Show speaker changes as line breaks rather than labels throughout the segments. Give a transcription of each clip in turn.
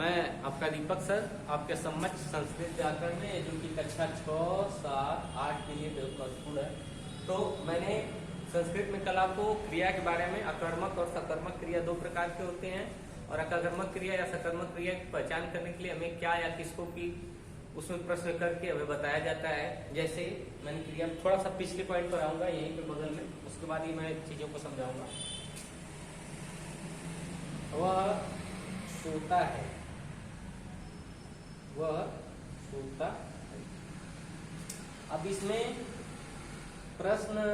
मैं आपका दीपक सर आपके समक्ष संस्कृत व्याकरण में जो कि कक्षा 6, 7, 8 के लिए प्रस्तुत है। तो मैंने संस्कृत में कल आपको क्रिया के बारे में अकर्मक और सकर्मक क्रिया दो प्रकार के होते हैं, और अकर्मक क्रिया या सकर्मक क्रिया की पहचान करने के लिए हमें क्या या किसको की उसमें प्रश्न करके हमें बताया जाता है। जैसे मैंने क्रिया थोड़ा सा पिछले पॉइंट पर आऊंगा यहीं पे बगल में, उसके बाद ही मैं चीजों को समझाऊंगा। वह सोता है, वह सोता है। अब इसमें प्रश्न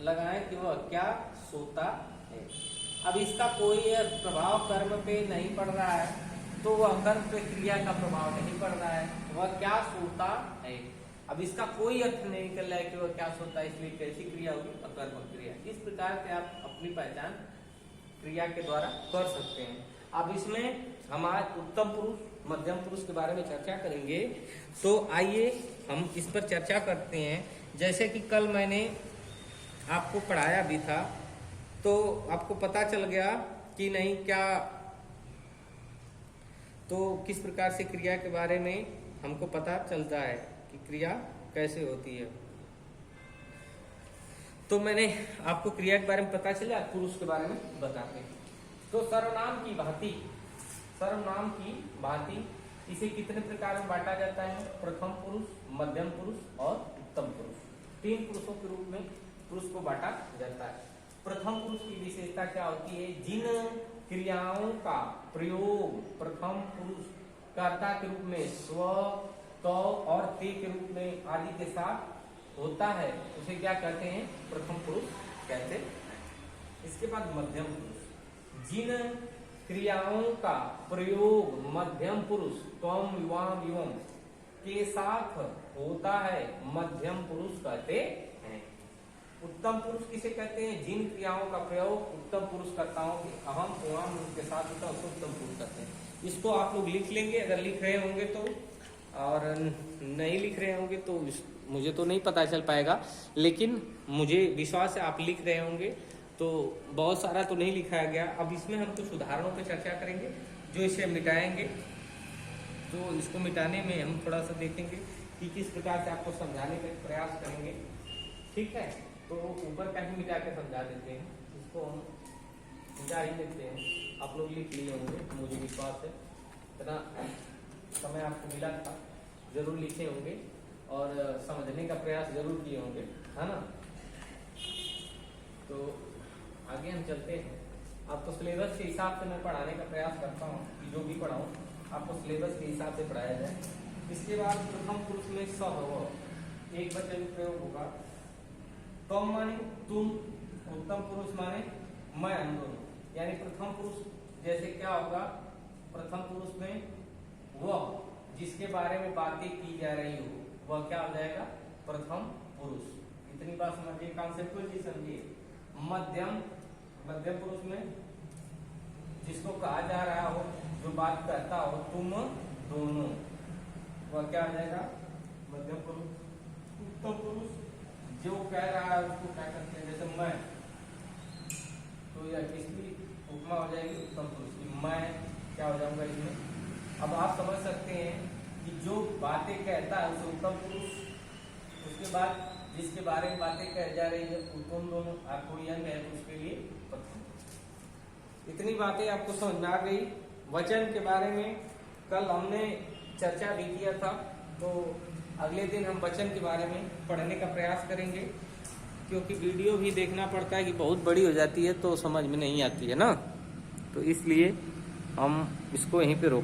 लगाएं कि वह क्या सोता है। अब इसका कोई प्रभाव कर्म पे नहीं पड़ रहा है, तो वह कर्म पे क्रिया का प्रभाव नहीं पड़ रहा है। वह क्या सोता है, अब इसका कोई अर्थ नहीं निकल रहा है कि वह क्या सोता है, इसलिए कैसी क्रिया होगी, अकर्मक क्रिया। इस प्रकार से आप अपनी पहचान क्रिया के द्वारा कर सकते हैं। अब इसमें हम आज उत्तम पुरुष, मध्यम पुरुष के बारे में चर्चा करेंगे। तो आइए हम इस पर चर्चा करते हैं। जैसे कि कल मैंने आपको पढ़ाया भी था, तो आपको पता चल गया कि नहीं क्या, तो किस प्रकार से क्रिया के बारे में हमको पता चलता है कि क्रिया कैसे होती है। तो मैंने आपको क्रिया के बारे में पता चला, पुरुष के बारे में बताते हैं। तो सर्वनाम की भांति, सर्वनाम की भांति इसे कितने प्रकार में बांटा जाता है? प्रथम पुरुष, मध्यम पुरुष और उत्तम पुरुष, तीन पुरुषों के रूप में पुरुष को बांटा जाता है। प्रथम पुरुष की विशेषता क्या होती है? जिन क्रियाओं का प्रयोग प्रथम पुरुष कर्ता के रूप में स्व, तो और ते के रूप में आदि के साथ होता है, उसे क्या कहते हैं? प्रथम पुरुष कहते हैं। इसके बाद मध्यम पुरुष, जिन क्रियाओं का प्रयोग मध्यम पुरुष त्वम, युवाम, युवम के साथ होता है, मध्यम पुरुष कहते हैं। उत्तम पुरुष किसे कहते हैं? जिन क्रियाओं का प्रयोग उत्तम पुरुष कर्ताओं के अहम, उवाम के साथ होता है, उसको उत्तम पुरुष कहते हैं। इसको आप लोग लिख लेंगे, अगर लिख रहे होंगे तो, और नहीं लिख रहे होंगे तो मुझे तो नहीं पता चल पाएगा, लेकिन मुझे विश्वास है आप लिख रहे होंगे। तो बहुत सारा तो नहीं लिखाया गया। अब इसमें हम कुछ उदाहरणों पर चर्चा करेंगे जो इसे मिटाएंगे। तो इसको मिटाने में हम थोड़ा सा देखेंगे कि किस प्रकार से आपको समझाने का प्रयास करेंगे, ठीक है। तो ऊपर का ही मिटा के समझा देते हैं, इसको हम मिटा ही देते हैं। आप लोग लिख लिए होंगे, मुझे विश्वास है इतना समय आपको मिला था, जरूर लिखे होंगे और समझने का प्रयास जरूर किए होंगे, है ना। तो आगे हम चलते हैं। आपको सिलेबस के हिसाब से मैं पढ़ाने का प्रयास करता हूँ कि जो भी पढ़ाऊँ आपको सिलेबस के हिसाब से पढ़ाया जाए। इसके बाद प्रथम पुरुष में स हो, एक वचन प्रयोग होगा। तुम माने तुम, उत्तम पुरुष माने मैं, हम दोनों, यानी प्रथम पुरुष जैसे क्या होगा? प्रथम पुरुष में वह जिसके बारे में बातें की जा रही हो, वह क्या हो जाएगा? प्रथम पुरुष। इतनी बात समझिए, कॉन्सेप्चुअल चीज समझिए। मध्यम, मध्यम पुरुष में जिसको कहा जा रहा हो, जो बात कहता हो, तुम दोनों, वह क्या हो जाएगा? मध्यम पुरुष। उत्तम पुरुष जो कह रहा है उसको क्या करते हैं? जैसे मैं, तो यह किसकी उपमा हो जाएगी? उत्तम पुरुष की। मैं क्या हो जाऊंगा इसमें? अब आप समझ सकते हैं कि जो बातें कहता है उसे उत्तम पुरुष, उसके बाद जिसके बारे में बातें कह जा रही है तुम दोनों, आपको यंग है तो उसके लिए प्रथम। इतनी बातें आपको समझ में आ गई। वचन के बारे में कल हमने चर्चा भी किया था, तो अगले दिन हम वचन के बारे में पढ़ने का प्रयास करेंगे, क्योंकि वीडियो भी देखना पड़ता है कि बहुत बड़ी हो जाती है तो समझ में नहीं आती है ना, तो इसलिए हम इसको यहीं पे रोक